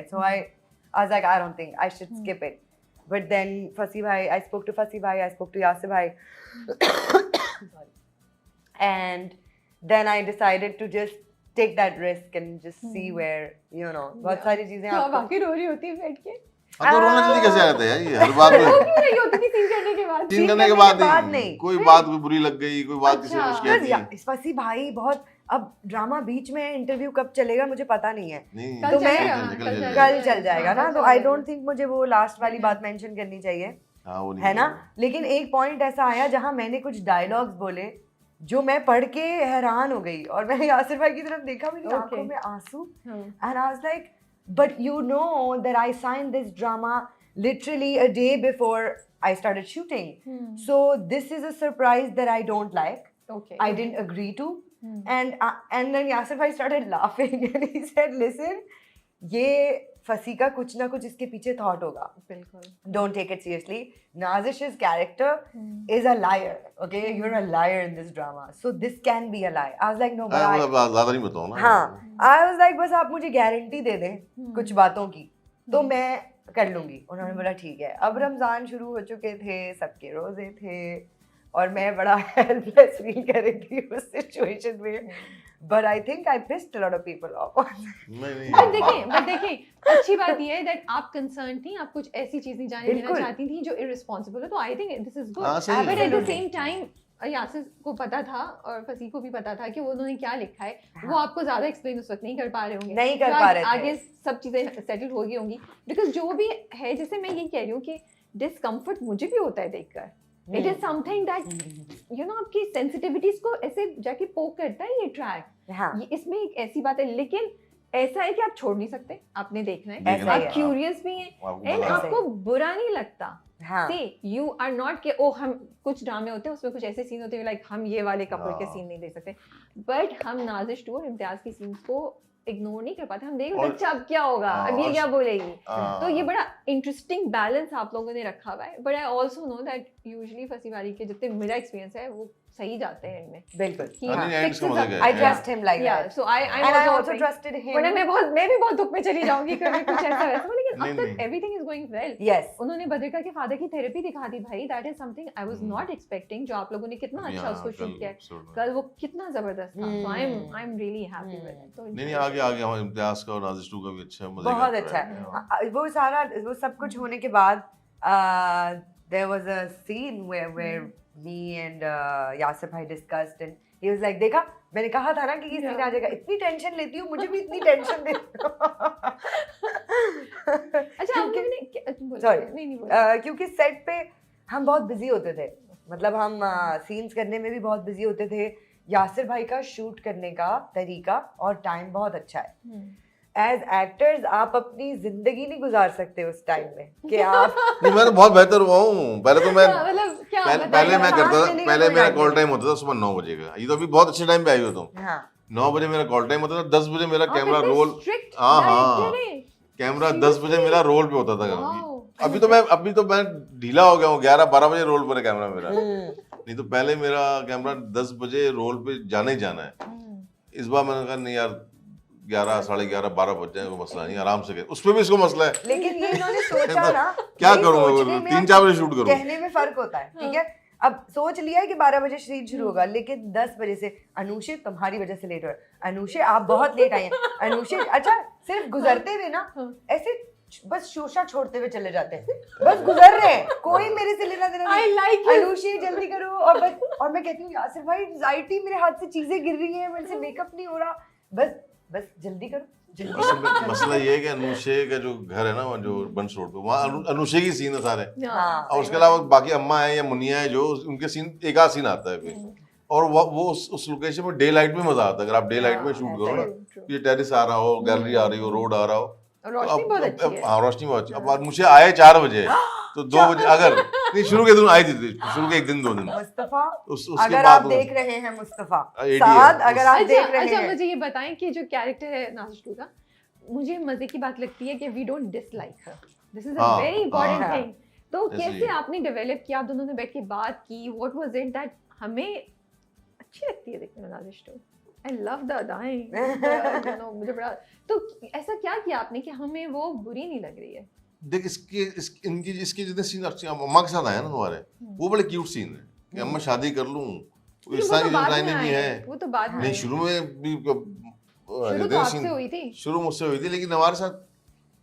So I was like, I don't think I should skip it. But then Fasi Bhai, I spoke to Fasi Bhai, I spoke to Yasir Bhai. Sorry. And then I decided to just take that risk and just see where, you know, बहुत सारी चीजें तो आप आपको आके रो रही होती है बैठ के? अब तो रोना जल्दी कैसे आते हैं ये हर बात रो में क्यों रही होती थी सीन करने के बाद? सीन करने के बाद नहीं कोई बात कोई बुरी लग गई कोई बात किसी ने शिकायत की फसी भाई बहुत अब ड्रामा बीच में इंटरव्यू कब चलेगा मुझे पता नहीं है नहीं कल तो मैं चलेगा, कल चल जाएगा ना तो आई डोंट थिंक मुझे वो लास्ट वाली बात मेंशन करनी चाहिए हाँ वो नहीं है ना लेकिन एक पॉइंट ऐसा आया जहां मैंने कुछ डायलॉग्स बोले जो मैं पढ़ के हैरान हो गई और मैंने यासिर भाई की तरफ देखा मेरी आंखों में आंसू and I was like but you know that I signed this drama literally a day before I started shooting. So this is a surprise that I don't like. Okay. I didn't agree to. And then Yasir bhai started laughing and he said, "Listen, ये फसी का कुछ ना कुछ इसके पीछे thought होगा. बिल्कुल. Don't take it seriously. Nazish's character is a liar. Okay, you're a liar in this drama. So this can be a lie." I was like, "No, but I." ज्यादा नहीं बताओ ना हाँ, I was like, बस आप मुझे guarantee दे दें कुछ बातों की, तो मैं कर लूंगी. उन्होंने बोला ठीक है. अब रमजान शुरू हो चुके थे, सबके रोजे थे, और मैं बड़ा हेल्पलेस फील कर रही थी उस सिचुएशन में. But I think I pissed a lot of people off. But देखिए अच्छी बात ये है that आप कंसर्न थी, आप कुछ ऐसी चीज नहीं जाने देना चाहती थी जो irresponsible है, तो I think this is good. But at the same time Yasir को पता था और फसी को भी पता था कि वो उन्होंने क्या लिखा है. वो आपको ज्यादा एक्सप्लेन उस वक्त नहीं कर पा रहे होंगे, नहीं कर पा रहे थे. आगे सब चीजें सेटल हो गई होंगी. बिकॉज जो भी है, जैसे मैं ये कह रही हूँ कि डिस्कम्फर्ट मुझे भी होता है देखकर. It is something that you know आपकी सेंसिटिविटीज को ऐसे जाके पोक करता है ये ट्रैक. ये इसमें एक ऐसी बात है, लेकिन ऐसा है कि आप छोड़ नहीं सकते, आपने देखना है, आप क्यूरियस भी हैं एंड आपको बुरा नहीं लगता. See, you are not कि ओ हम कुछ ड्रामे होते हैं उसमें कुछ ऐसे सीन होते हैं लाइक हम ये वाले कपल के सीन नहीं देख सकते, बट हम नाजिश 2 और इम्तियाज के सीन्स को इग्नोर नहीं कर पाते. हम देख रहे अच्छा अब क्या होगा, अब ये क्या बोलेगी. तो ये बड़ा इंटरेस्टिंग बैलेंस आप लोगों ने रखा हुआ है. But I also know that usually फसी वाली के जितने मेरा एक्सपीरियंस है वो सही जाते हैं इनमें. बिल्कुल. I trust him like that. So I also trusted him. मैं भी बहुत दुख में चली जाऊंगी कभी कुछ ऐसा वैसा, लेकिन अब तक everything is going well. Yes. उन्होंने बद्रिका के फादर की थेरेपी दिखा दी भाई. That is something I was not expecting. जो आप लोगों ने कितना अच्छा उसको शूट किया कल, वो कितना जबरदस्त था. So I'm really happy with it. तो नहीं आगे हम इम्तियाज का और नाजिश 2 का भी अच्छा मजा बहुत अच्छा है. वो सारा वो सब कुछ होने के बाद there was a scene where me and Yasir bhai discussed and he was like, देखा मैंने कहा था ना कि ये सीन आ जाएगा. इतनी टेंशन लेती हूँ, मुझे भी इतनी टेंशन दे. अच्छा आप लोगों ने सॉरी क्योंकि सेट पे हम बहुत बिजी होते थे. मतलब हम सीन्स करने में भी बहुत बिजी होते थे. यासिर भाई का शूट करने का तरीका और टाइम बहुत अच्छा है. एज एक्टर्स आप अपनी जिंदगी नहीं गुजार सकते उस टाइम में कि आप नहीं. मैं तो बहुत बेहतर हुआ हूँ. पहले तो मैं पहले मैं करता था, पहले मेरा कॉल टाइम होता था सुबह 9 बजे का. ये तो अभी बहुत अच्छे टाइम पे आई हो तुम. 9 बजे मेरा कॉल टाइम होता था, 10 बजे मेरा कैमरा रोल. हाँ कैमरा 10 बजे मेरा रोल पे होता था. अभी तो मैं ढीला हो गया हूँ, 11-12 बजे रोल पर है कैमरा मेरा. नहीं तो पहले मेरा कैमरा 10 बजे रोल पे जाना ही जाना है. इस बार मैंने कहा नहीं यार 11, 11:30, 12 बज जाए, कोई मसला नहीं, आराम से. उस पे भी इसको मसला है. लेकिन ये इन्होंने सोचा ना क्या करूँगा, 3-4 बजे शूट करूँ. कहने में फर्क होता है, ठीक है. अब सोच लिया है कि 12 बजे सीन शुरू होगा, लेकिन 10 बजे से अनुषे तुम्हारी वजह से लेट हो रहा है, अनुषे आप बहुत लेट आई हैं, अनुषे अच्छा सिर्फ गुजरते हुए ना ऐसे बस शोशा छोड़ते हुए चले जाते हैं, बस गुजर रहे हैं, कोई मेरे से लेना देना नहीं. अनुषे जल्दी करो. और बस और मैं कहती हूँ यासिर भाई एंजाइटी, मेरे हाथ से चीजें गिर रही हैं, मेरे से मेकअप नहीं हो रहा, बस जल्दी करो. मसला ये है कि अनुषे का जो घर है ना जो बंस रोड पे, वहाँ अनुषे की सीन है सारे. और उसके अलावा बाकी अम्मा है या मुनिया है जो उनके सीन एक आध सीन आता है. और वो उस लोकेशन में डे लाइट में मजा आता है. अगर आप डे लाइट में शूट करो ना, ये टेरिस आ रहा हो, गैलरी आ रही हो, रोड आ रहा हो, रोशनी बहुत अच्छी है. हाँ रोशनी बहुत अच्छी. अब मुझे आए 4 बजे तो 2 बजे अगर नहीं शुरू के दिन आई थी, शुरू के 1 दिन 2 दिन मुस्तफा उसके अगर बाद आप देख रहे हैं मुस्तफा साद, अगर आप देख रहे हैं. अच्छा मुझे ये बताएं कि जो कैरेक्टर है नाजिश 2 का, मुझे मजे की बात लगती है कि we don't dislike her. This is a very important thing. तो कैसे आपने डेवलप किया, आप दोनों ने बैठ के बात की, व्हाट वाज इट दैट हमें अच्छी लगती है देखने में नाजिश 2? I love the अदाएं मुझे बड़ा तो ऐसा क्या किया आपने कि हमें वो बुरी नहीं लग रही है? देख इसके जितने सीन अम्मा के साथ आया ना तुम्हारे, वो बड़े क्यूट सीन है कि अम्मा शादी कर लूं, तो इस तरह की जो लाइनें भी हैं। वो तो बाद में नहीं, शुरू में भी शुरू तो आपसे हुई थी, शुरू मुझसे हुई थी, लेकिन हमारे साथ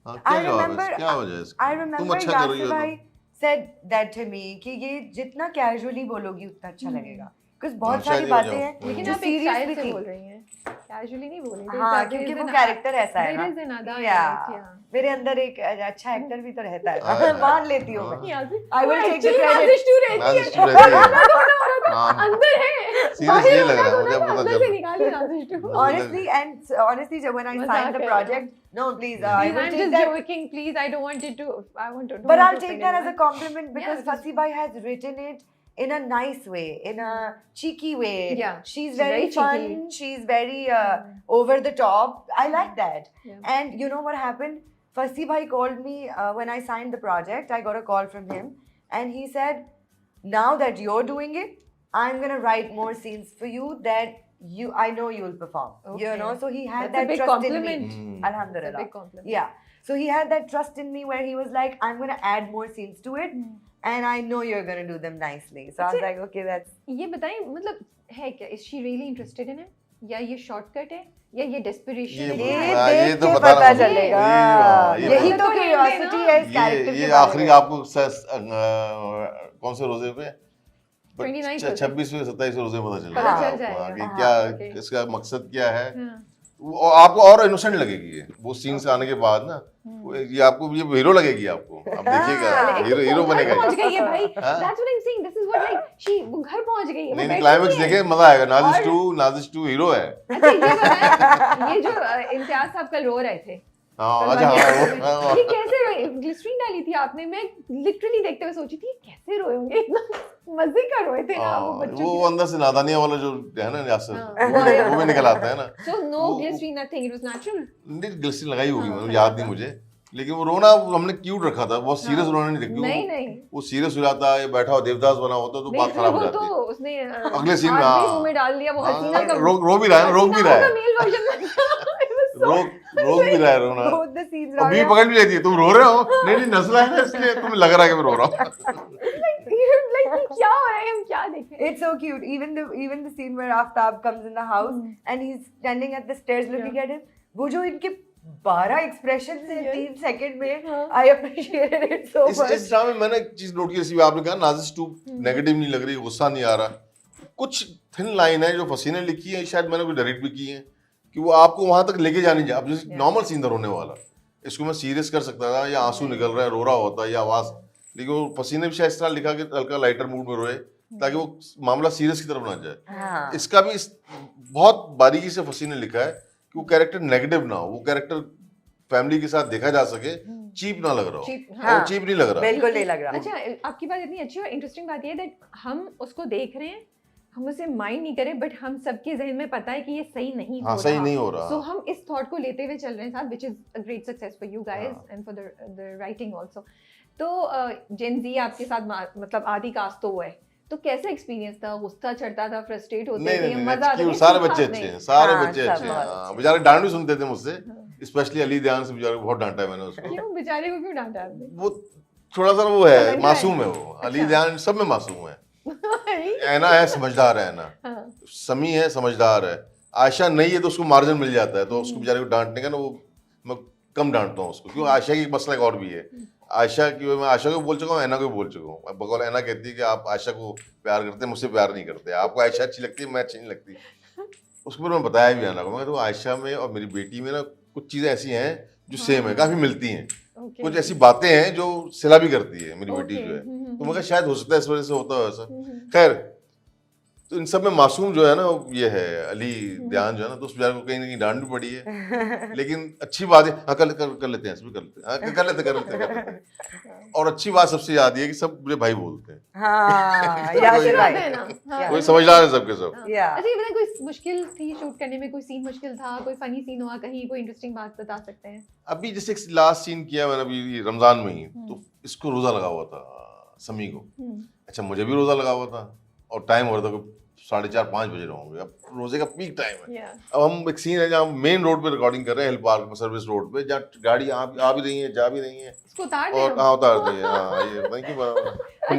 क्या जवाब है, क्या वजह है इसकी? I remember तुम अच्छा कर रही हो यासिर तो भाई said that to me कि ये जितना कैजुअली बोलोगी उतना अच्छा लगेगा, because बहुत सारी शायद हो बातें जाओ। हैं लेकिन जो आप एक सीरियस स्टाइल भी से थी। बोल रही हैं, कैजुअली नहीं बोल रही थी। हाँ, क्योंकि वो कैरेक्टर ऐसा है ना। There is an अदा या है क्या? मेरे अंदर एक अच्छा एक्टर भी तो रहता हाँ, है, हाँ। मान लेती हूँ मैं। यासिर, I will वो take the actually credit. Nazish टू रहती है। नाजिश टू रहती है। हाँ। अंदर है, Serious बाहर ये होना लग रहा है, तो मुझे ना, पता अंदर जब- से निकाली नाजिश टू। Honestly, when I मजाक signed the है। project, no, please, I Please, will I'm take just that. joking. Please, I don't want it to. I want to. But I'll take that as a compliment because Yeah, just- Fasi Bhai has written it in a nice way, in a cheeky way. Yeah, She's she's very very fun. cheeky. She's very over the top. I like that. Yeah. And you know what happened? Fasi Bhai called me when I signed the project. I got a call from him, and he said, "Now that you're doing it, I'm gonna write more scenes for you that I know you'll perform." You Okay. know, so he had That's a that big trust compliment. in me. Mm. It's a Alhamdulillah. big compliment. Yeah. So he had that trust in me where he was like, "I'm gonna add more scenes to it, and I know you're gonna do them nicely." So I was like, "Okay, that's." ये बताएं, मतलब है क्या? Is she really interested in it? या ये shortcut है? या ये desperation है? ये देख तो के बता पता रहा हूँ। चलेगा। ये यही पता- तो क्यूरियोसिटी है इस कैरेक्टर ये के बारे आखिरी में। आपको कौन से रोजे पे 29 रोजे। 26वें 27वें रोजे में पता पता चलेगा चल जाएगा। कि हाँ, क्या okay. इसका मकसद क्या है। हाँ। वो आपको और इनोसेंट लगेगी ये, वो सीन से आने के बाद ना, ये आपको ये हीरो लगेगी आपको, आप देखिएगा हाँ। हीरो बनेगा। पहुंच गई है भाई। हाँ? That's what I'm saying. This is what like she वो घर पहुंच गई है। वो नहीं बैठी क्लाइमेक्स हुई है। देखे मजा आएगा। नाजिश टू हीरो है। अच्छा ये बताएं, ये जो इम्तियाज साहब कल रो रहे थे, हाँ अच्छा हाँ ये कैसे रोए? ग्लिसरीन डाली थी आपने, मैं लिटरली देखते हुए सोची थी कैसे रोए होंगे, इतना मजे का रोए थे ना वो बच्चों वो की। अंदर से नादानिया वाला जो है ना यासर, हाँ। वो भी निकल आता है ना। So no वो- glycerin, nothing. It was natural. Glycerine लगाई होगी, हाँ, मतलब हाँ, याद नहीं हाँ। मुझे, लेकिन वो रोना हमने क्यूट रखा था, बहुत सीरियस हाँ। रोना नहीं देखती। नहीं नहीं वो सीरियस हो जाता है, बैठा हो देवदास बना होता तो बात खराब हो वो जाती तो है। उसने अगले scene में, हाथ भी हाँ। मुंह में डाल दिया, वो हाँ, हसीना का रो भी रहा है, रोक भी रहा है, मेल वर्जन रोक भी रहा है रोना। Both the scenes और are- बीवी पकड़ भी लेती है, तुम रो रहे हो? नहीं नस्ला है ना, इसलिए तुम्हें लग रहा है कि मैं रो रहा हूँ। क्या हो रहा है, हम क्या देखें? It's so cute. Even the scene where Aftab comes in the house and he's standing at the stairs looking at him. वो जो इनके 12 expressions हैं 3 सेकंड में, I appreciated it so much. इस ड्रामे में मैंने एक चीज नोट की, जैसे आपने कहा नाजिश टू नेगेटिव नहीं लग रही, गुस्सा नहीं आ रहा। कुछ थिन लाइन है जो फसी ने लिखी है, शायद मैंने कोई डायरेक्ट भी की है, कि वो आपको वहां तक लेके जानी चाहिए। अब जैसे नॉर्मल सीन था रोने वाला, इसको मैं सीरियस कर सकता था, या आंसू निकल रहा है, रो रहा होता है, या आवाज, लेकिन वो फसी ने भी शायद इस तरह लिखा कि हल्का लाइटर मूड में रोए, ताकि वो मामला सीरियस की तरफ ना जाए। हाँ। इसका भी बहुत बारीकी से फसी ने लिखा है कि वो कैरेक्टर नेगेटिव ना हो, वो कैरेक्टर फैमिली के साथ देखा जा सके, चीप ना लग रहा हो। Cheap, और हाँ। चीप नहीं लग रहा। बिल्कुल नहीं लग रहा। अच्छा, आपकी बात इतनी अच्छी और इंटरेस्टिंग बात ये है दैट हम उसको देख रहे हैं, हम उसे माइंड नहीं करें, बट हम सबके जहन में पता है कि ये सही नहीं हाँ, हो सही रहा। नहीं हो रहा। सो हम इस थॉट को लेते हुए चल रहे हैं साथ, which is a great success for you guys हाँ। And for the writing also. तो जेन जी आपके साथ मतलब आदि कास्ट तो हुआ है, तो कैसा एक्सपीरियंस था? गुस्सा चढ़ता था, फ्रस्ट्रेट होते थे, नहीं मजा आता था? सारे बच्चे अच्छे हैं, सारे हाँ, बच्चे सब अच्छे हैं। बहुत हाँ, अच्छे। बेचारे डांट भी सुनते थे मुझसे, स्पेशली अली ध्यान से, बेचारे को बहुत डांटा है मैंने उसको। क्यों बेचारे को क्यों डांटा आपने? वो थोड़ा सा वो है, लग रहा है। मासूम है वो। अली ध्यान सब में मासूम है। ऐना है, समझदार है ऐना, हाँ। समी है, समझदार है। आयशा नहीं है तो उसको मार्जिन मिल जाता है, तो उसको बेचारे को डांटने का ना, वो मैं कम डांटता हूँ उसको, क्योंकि आयशा की मसला एक और भी है। आयशा की मैं आयशा को बोल चुका हूँ, ऐना को भी बोल चुका हूँ। बकौल ऐना कहती है कि आप आयशा को प्यार करते हैं, मुझसे प्यार नहीं करते। आपको आयशा अच्छी लगती है, मैं अच्छी नहीं लगती। उसको फिर मैं बताया भी ऐना को, मैं तो आयशा में और मेरी बेटी में ना कुछ चीज़ें ऐसी हैं जो सेम है, काफ़ी मिलती हैं। Okay. कुछ ऐसी बातें हैं जो सिला भी करती है मेरी बेटी Okay. जो है, तो मैं कहा शायद हो सकता है इस वजह से होता है ऐसा। खैर, तो इन सब में मासूम जो है ना, ये है अली ध्यान जो है ना, तो उस बेचारे को कहीं ना कहीं डांट भी पड़ी है, लेकिन अच्छी बात है। हाँ, कर लेते हैं, इसमें कर लेते हैं, हाँ, कर लेते हैं। और अच्छी बात सबसे याद ये है कि सब मुझे भाई बोलते हैं। हाँ, कोई यासिर बात भाई। है ना? हाँ। कोई समझदार है सबके सब। Yeah. अच्छा, ये बताएं, कोई मुश्किल थी शूट करने में? कोई सीन मुश्किल था? कोई फनी सीन हुआ कहीं? कोई इंटरेस्टिंग बात बता सकते हैं? अभी जैसे लास्ट सीन किया मैंने अभी रमजान में ही, तो इसको रोजा लगा हुआ था समी को। अच्छा, मुझे भी रोजा लगा हुआ था और टाइम हो रहा था, 4:30-5 बजे रहे होंगे। अब रोजे का पीक टाइम है। Yeah. अब हम एक सीन है जहाँ मेन रोड पे रिकॉर्डिंग कर रहे हैं, हिल पार्क सर्विस रोड पे, जहाँ गाड़ी आ भी रही है, जा भी रही है इसको उतार दें और हम? हाँ उतार दी है। हाँ ये थैंक यू।